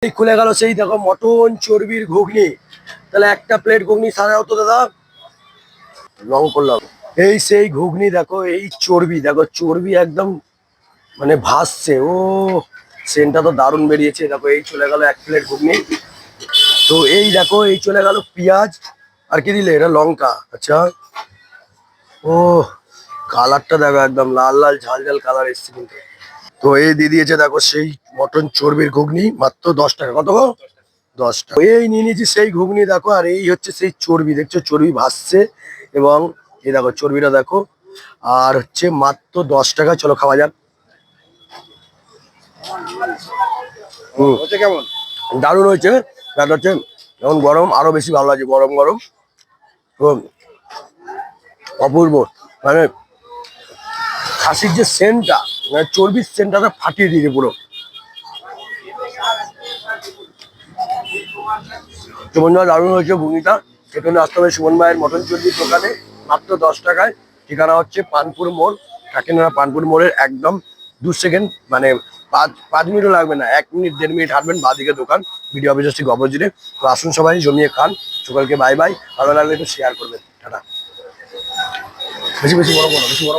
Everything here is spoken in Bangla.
এই খুলে গেল সেই দেখো মটন চর্বির ঘুগনি। তাহলে একটা প্লেট ঘুগনি সারাও তো দাদা, লং করলাম। এই সেই ঘুগনি দেখো, এই চর্বি দেখো, চর্বি একদম মানে ভাসছে। ও সেন্টটা তো দারুণ বেরিয়েছে। দেখো এই চলে গেল এক প্লেট ঘুগনি। তো এই দেখো এই চলে গেল পেঁয়াজ। আর কি দিলে? এটা লঙ্কা। আচ্ছা। ও কালারটা দেখো, একদম লাল লাল ঝাল ঝাল কালার এসছে কিন্তু। তো এই দিয়ে দিয়েছে দেখো সেই মটন চর্বির ঘুগনি, মাত্র 10 টাকা। কত গো? 10 টাকা। এই নিয়ে নিয়েছি সেই ঘুগনি দেখো, আর এই হচ্ছে সেই চর্বি, দেখছো চর্বি ভাসছে। এবং এই দেখো চর্বিটা দেখো, আর হচ্ছে মাত্র 10 টাকা। চলো খাওয়া যাক। হচ্ছে কেমন? দারুণ হয়েছে। ব্যাপারটা হচ্ছে এখন গরম, আরো বেশি ভালো লাগছে গরম গরম। তো অপূর্ব, মানে খাসির যে সেন্টটা, মানে চর্বির সেন্টটা ফাটিয়ে দিয়েছে পুরো। তো বন্ধুরা দারুণ হয়েছে ঘুগনিটা। সেখানে আসতে হবে সুমন ভাইয়ের মটন চর্বির দোকানে, মাত্র 10 টাকায়। ঠিকানা হচ্ছে পানপুর মোড়, কাকিনাড়া পানপুর মোড়ের একদম 2 সেকেন্ড, মানে 5 মিনিটও লাগবে না, 1 মিনিট 1.5 মিনিট হাঁটবেন, বাঁদিকে দোকান, ভিডিও অফিসের ঠিক অপোজিটে। তো আসুন সবাই জমিয়ে খান। সকলকে বাই বাই। ভালো লাগলে একটু শেয়ার করবেন। টাটা। বেশি বেশি বড় করো, বেশি বড়।